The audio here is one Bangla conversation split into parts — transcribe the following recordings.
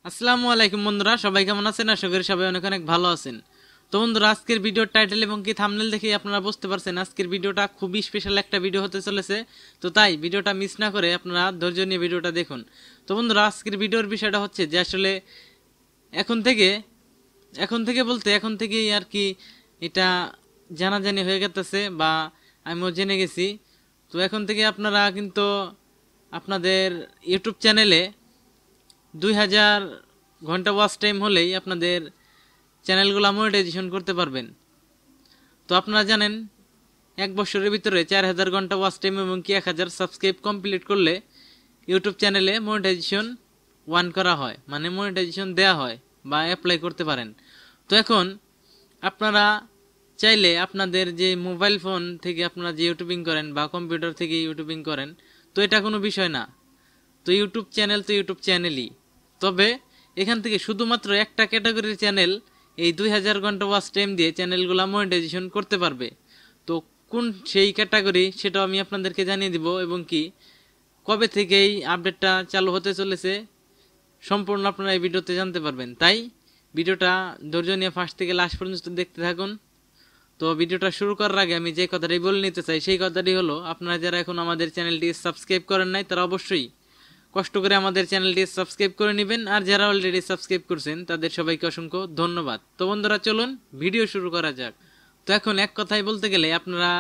আসসালামু আলাইকুম বন্ধুরা, সবাই কেমন আছেন? আশা করি সবাই অনেক অনেক ভালো আছেন। তো বন্ধুরা, আজকের ভিডিওর টাইটেল এবং কি থাম্বনেল দেখে আপনারা বুঝতে পারছেন আজকের ভিডিওটা খুবই স্পেশাল একটা ভিডিও হতে চলেছে। তো তাই ভিডিওটা মিস না করে আপনারা ধৈর্য নিয়ে ভিডিওটা দেখুন। তো বন্ধুরা, আজকের ভিডিওর বিষয়টা হচ্ছে যে আসলে এখন থেকে এখন থেকে বলতে এখন থেকেই আর কি এটা জানাজানি হয়ে গেছে বা আমিও জেনে গেছি। তো এখন থেকে আপনারা কিন্তু আপনাদের ইউটিউব চ্যানেলে 2000 ঘন্টা ওয়াচ টাইম হলেই আপনাদের চ্যানেলগুলো মনিটাইজেশন করতে পারবেন। তো আপনারা জানেন 1 বছরের ভিতরে 4000 ঘন্টা ওয়াচ টাইম এবং কি 1000 সাবস্ক্রাইব কমপ্লিট করলে ইউটিউব চ্যানেলে মনিটাইজেশন ওয়ান করা হয়, মানে মনিটাইজেশন দেয়া হয় বা অ্যাপ্লাই করতে পারেন। তো এখন আপনারা চাইলে আপনাদের যে মোবাইল ফোন থেকে আপনারা যে ইউটিউবিং করেন বা কম্পিউটার থেকে ইউটিউবিং করেন, তো এটা কোনো বিষয় না। তো ইউটিউব চ্যানেল তো ইউটিউব চ্যানেলই, তবে এখান থেকে শুধুমাত্র একটা ক্যাটাগরির চ্যানেল এই 2000 ঘন্টা ওয়াচ টাইম দিয়ে চ্যানেলগুলো মনিটাইজেশন করতে পারবে। তো কোন সেই ক্যাটাগরি সেটাও আমি আপনাদেরকে জানিয়ে দিব এবং কি কবে থেকে এই আপডেটটা চালু হতে চলেছে সম্পূর্ণ আপনারা এই ভিডিওতে জানতে পারবেন। তাই ভিডিওটা ধৈর্য নিয়ে ফার্স্ট থেকে লাস্ট পর্যন্ত দেখতে থাকুন। তো ভিডিওটা শুরু করার আগে আমি যে কথাটাই বলে নিতে চাই সেই কথাটি হলো, আপনারা যারা এখন আমাদের চ্যানেলটি সাবস্ক্রাইব করেন নাই তারা অবশ্যই কষ্ট করে আমাদের চ্যানেলটি সাবস্ক্রাইব করে নেবেন, আর যারা অলরেডি সাবস্ক্রাইব করছেন তাদের সবাইকে অসংখ্য ধন্যবাদ। তো বন্ধুরা, চলুন ভিডিও শুরু করা যাক। তো এখন এক কথায় বলতে গেলে আপনারা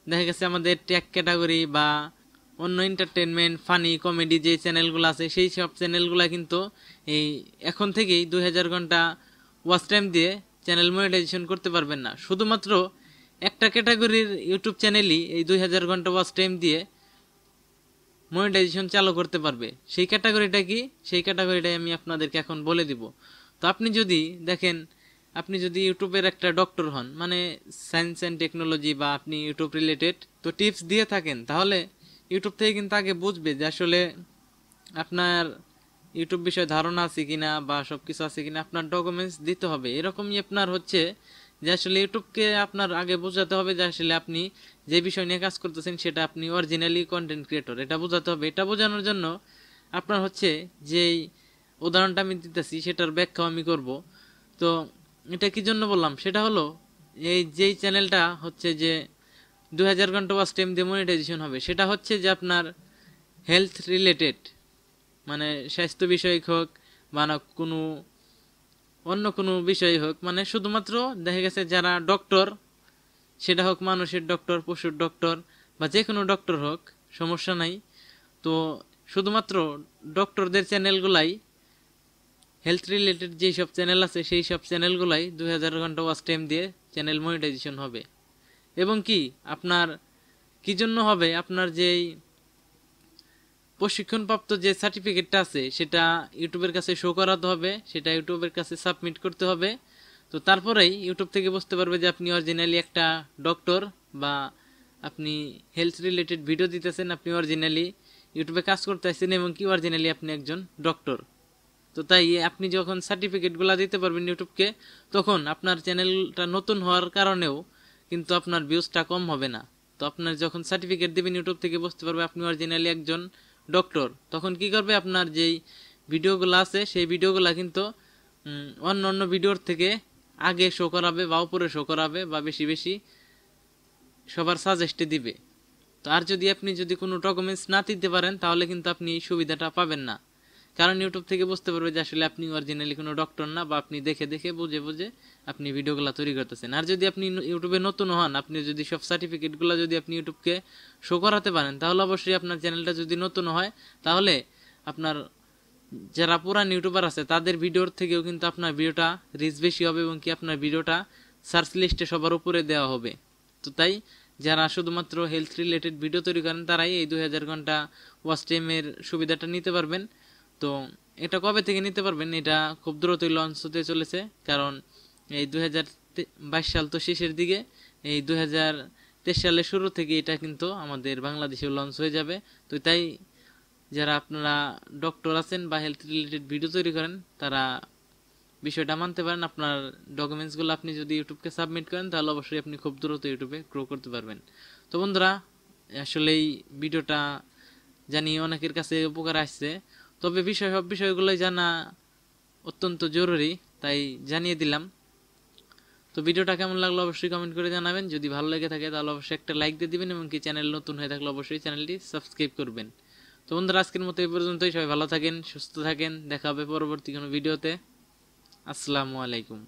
দেখা গেছে আমাদের ট্যাগ ক্যাটাগরি বা অন্য এন্টারটেনমেন্ট ফানি কমেডি যে চ্যানেলগুলো আছে সেই সব চ্যানেলগুলো কিন্তু এই এখন থেকেই 2000 ঘন্টা ওয়াচ টাইম দিয়ে চ্যানেল মনিটাইজেশন করতে পারবেন না। শুধুমাত্র একটা ক্যাটাগরির ইউটিউব চ্যানেলই এই 2000 ঘন্টা ওয়াচ টাইম দিয়ে মনিটাইজেশন চালু করতে পারবে। সেই ক্যাটাগরিটা কি, সেই ক্যাটাগরিটাই আমি আপনাদেরকে এখন বলে দিব। তো আপনি যদি দেখেন, আপনি যদি ইউটিউবের একটা ডক্টর হন, মানে সায়েন্স অ্যান্ড টেকনোলজি বা আপনি ইউটিউব রিলেটেড তো টিপস দিয়ে থাকেন, তাহলে ইউটিউব থেকে কিন্তু আগে বুঝবে যে আসলে আপনার ইউটিউব বিষয়ে ধারণা আছে কিনা বা সবকিছু আছে কিনা, আপনার ডকুমেন্টস দিতে হবে। এরকমই আপনার হচ্ছে যে আসলে ইউটিউবকে আপনার আগে বোঝাতে হবে যে আসলে আপনি যে বিষয় নিয়ে কাজ করতেছেন সেটা আপনি অরিজিনালি কন্টেন্ট ক্রিয়েটর, এটা বোঝাতে হবে। এটা বোঝানোর জন্য আপনার হচ্ছে যেই উদাহরণটা আমি দিতেছি সেটার ব্যাখ্যা আমি করব। তো এটা কি জন্য বললাম সেটা হলো, এই যেই চ্যানেলটা হচ্ছে যে 2000 ঘন্টা ওয়াচ টাইম দিয়ে মনিটাইজেশন হবে, সেটা হচ্ছে যে আপনার হেলথ রিলেটেড, মানে স্বাস্থ্য বিষয়ক হোক বা না কোনো অন্য কোনো বিষয় হোক, মানে শুধুমাত্র দেখা গেছে যারা ডক্টর, সেটা হোক মানুষের ডক্টর, পশুর ডক্টর বা যে কোনো ডক্টর হোক, সমস্যা নাই। তো শুধুমাত্র ডক্টরদের চ্যানেলগুলাই, হেলথ রিলেটেড যেই সব চ্যানেল আছে সেই সব চ্যানেলগুলাই 2000 ঘন্টা ওয়াচ টাইম দিয়ে চ্যানেল মনিটাইজেশন হবে। এবং কি আপনার কি জন্য হবে, আপনার যেই প্রশিক্ষণপ্রাপ্ত যে সার্টিফিকেটটা আছে সেটা ইউটিউবের কাছে শো করাতে হবে, সেটা ইউটিউবের কাছে সাবমিট করতে হবে। তো তারপরেই ইউটিউব থেকে বুঝতে পারবে যে আপনি অরিজিনালি একটা ডক্টর বা আপনি হেলথ রিলেটেড ভিডিও দিতেছেন, আপনি অরিজিনালি ইউটিউবে কাজ করতে আসছেন এবং কি অরিজিনালি আপনি একজন ডক্টর। তো তাই আপনি যখন সার্টিফিকেটগুলো দিতে পারবেন ইউটিউবকে, তখন আপনার চ্যানেলটা নতুন হওয়ার কারণেও কিন্তু আপনার ভিউজটা কম হবে না। তো আপনার যখন সার্টিফিকেট দিবেন ইউটিউব থেকে বুঝতে পারবে আপনি অরিজিনালি একজন ডক্টর, তখন কি করবে, আপনার যেই ভিডিওগুলো আছে সেই ভিডিওগুলো কিন্তু অন্য অন্য ভিডিওর থেকে আগে শো করাবে বা উপরে শো করাবে বা বেশি বেশি সবার সাজেস্টে দিবে। তো আর যদি আপনি যদি কোনো ডকুমেন্টস না দিতে পারেন তাহলে কিন্তু আপনি এই সুবিধাটা পাবেন না, কারণ ইউটিউব থেকে বুঝতে পারবে যে আসলে আপনি অরিজিনালি কোনো ডক্টর না, বা আপনি দেখে দেখে বুঝে বুঝে আপনি ভিডিওগুলো তৈরি করতেছেন। আর যদি আপনি ইউটিউবে নতুন হন, আপনি যদি সব সার্টিফিকেটগুলো যদি আপনি ইউটিউবকে শো করাতে পারেন, তাহলে অবশ্যই আপনার চ্যানেলটা যদি নতুন হয় তাহলে আপনার যারা পুরান ইউটিউবার আছে তাদের ভিডিওর থেকেও কিন্তু আপনার ভিডিওটা রিচ বেশি হবে এবং কি আপনার ভিডিওটা সার্চ লিস্টে সবার উপরে দেওয়া হবে। তো তাই যারা শুধুমাত্র হেলথ রিলেটেড ভিডিও তৈরি করেন তারাই এই 2000 ঘন্টা ওয়াচ টাইমের সুবিধাটা নিতে পারবেন। তো এটা কবে থেকে নিতে পারবেন, এটা খুব দ্রুতই লঞ্চ হতে চলেছে, কারণ এই 2022 সাল তো শেষের দিকে, এই 2023 সালের শুরু থেকে এটা কিন্তু আমাদের বাংলাদেশেও লঞ্চ হয়ে যাবে। তো তাই যারা আপনারা ডক্টর আছেন বা হেলথ রিলেটেড ভিডিও তৈরি করেন তারা বিষয়টা মানতে পারেন। আপনার ডকুমেন্টসগুলো আপনি যদি ইউটিউবকে সাবমিট করেন তাহলে অবশ্যই আপনি খুব দ্রুত ইউটিউবে গ্রো করতে পারবেন। তো বন্ধুরা, আসলে এই ভিডিওটা জানি অনেকের কাছে উপকার আসছে, তবে সব বিষয়গুলোই জানা অত্যন্ত জরুরি, তাই জানিয়ে দিলাম। তো ভিডিওটা কেমন লাগলো অবশ্যই কমেন্ট করে জানাবেন। যদি ভালো লেগে থাকে তাহলে অবশ্যই একটা লাইক দিয়ে দিবেন এবং কি চ্যানেল নতুন হয়ে থাকলে অবশ্যই চ্যানেলটি সাবস্ক্রাইব করবেন। তো বন্ধুরা, আজকের মতো এই পর্যন্তই। সবাই ভালো থাকেন, সুস্থ থাকেন, দেখা হবে পরবর্তী কোনো ভিডিওতে। আসসালামু আলাইকুম।